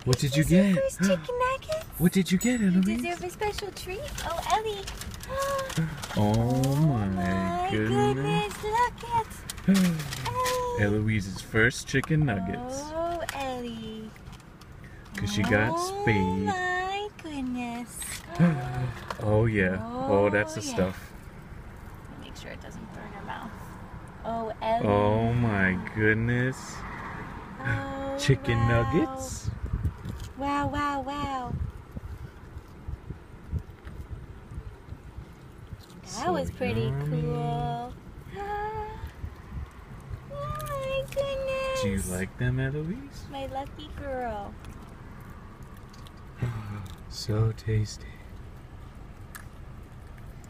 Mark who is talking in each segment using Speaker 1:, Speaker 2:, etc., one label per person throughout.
Speaker 1: What did you get?
Speaker 2: First chicken nuggets.
Speaker 1: What did you get, Eloise?
Speaker 2: You deserve a special treat. Oh, Ellie.
Speaker 1: Oh my goodness.
Speaker 2: Look at Ellie.
Speaker 1: Eloise's first chicken nuggets.
Speaker 2: Oh, Ellie.
Speaker 1: Because she got spayed.
Speaker 2: Oh my goodness.
Speaker 1: Oh yeah. Oh, that's the stuff.
Speaker 2: Make sure it doesn't burn her mouth. Oh, Ellie.
Speaker 1: Oh my goodness.
Speaker 2: Oh,
Speaker 1: Chicken
Speaker 2: wow.
Speaker 1: nuggets.
Speaker 2: Wow, wow, wow. That was pretty
Speaker 1: yummy.
Speaker 2: cool. Oh my goodness.
Speaker 1: Do you like them, Eloise?
Speaker 2: My lucky girl.
Speaker 1: So tasty.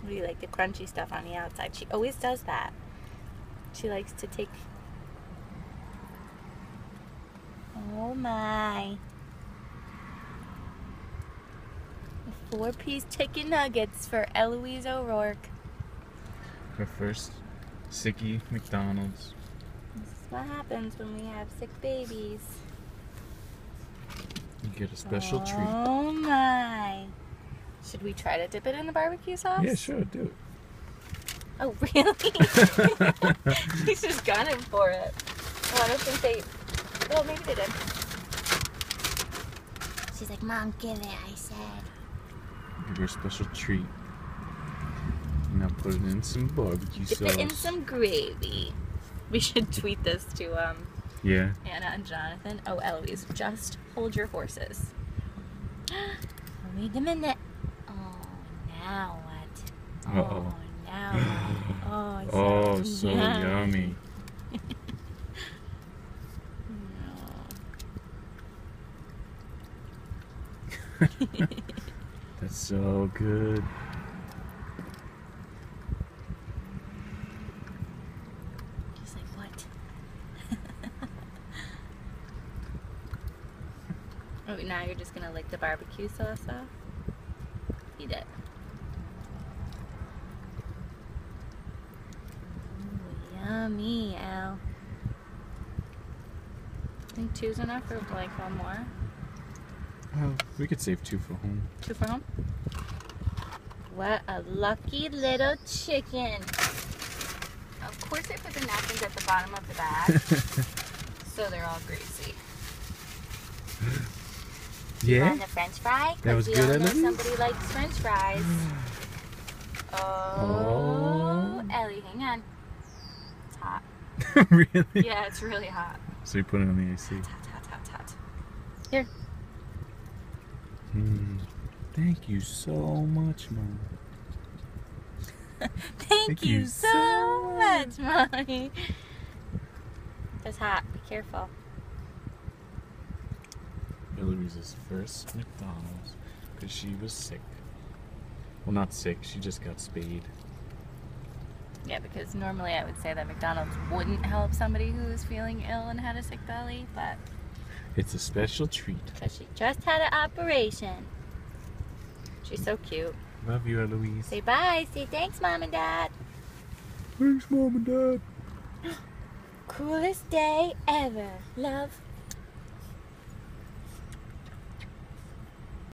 Speaker 2: What do you like? The crunchy stuff on the outside. She always does that. She likes to take... Oh my. The 4-piece chicken nuggets for Eloise O'Rourke.
Speaker 1: Her first sicky McDonald's.
Speaker 2: This is what happens when we have sick babies.
Speaker 1: You get a special treat.
Speaker 2: Oh my. Should we try to dip it in the barbecue sauce?
Speaker 1: Yeah, sure, do it.
Speaker 2: Oh, really? He's just gunning for it. Oh, I don't think they... Well, maybe they did. She's like, Mom, give it, I said.
Speaker 1: Give her a special treat. Now put it in some barbecue sauce.
Speaker 2: Dip it in some gravy. We should tweet this to
Speaker 1: Yeah.
Speaker 2: Anna and Jonathan. Oh, Eloise, just hold your horses. Wait a minute. Oh, now what?
Speaker 1: Uh-oh.
Speaker 2: Oh, now what? Oh, it's
Speaker 1: Oh, so yummy. That's so good.
Speaker 2: He's like, what? Oh, now you're just gonna lick the barbecue sauce off? Eat it. Ooh, yummy, Al. I think 2's enough, or like one more?
Speaker 1: Well, we could save 2 for home.
Speaker 2: 2 for home? What a lucky little chicken. Of course I put the napkins at the bottom of the bag, so they're all greasy.
Speaker 1: Yeah?
Speaker 2: On the French fry?
Speaker 1: That was
Speaker 2: we
Speaker 1: good,
Speaker 2: all know
Speaker 1: Eloise?
Speaker 2: somebody likes French fries. Oh, Ellie, hang on. It's hot.
Speaker 1: Really?
Speaker 2: Yeah, it's really hot.
Speaker 1: So you put it on the AC.
Speaker 2: Hot, hot, hot, hot. Here.
Speaker 1: Thank you so much, Mom.
Speaker 2: Thank you so much, Mommy. It's hot. Be careful.
Speaker 1: Eloise's first McDonald's because she was sick. Well, not sick. She just got spayed.
Speaker 2: Yeah, because normally I would say that McDonald's wouldn't help somebody who was feeling ill and had a sick belly, but...
Speaker 1: It's a special treat.
Speaker 2: Because she just had an operation. She's so cute.
Speaker 1: Love you, Eloise.
Speaker 2: Say bye. Say thanks, Mom and Dad.
Speaker 1: Thanks, Mom and Dad.
Speaker 2: Coolest day ever. Love.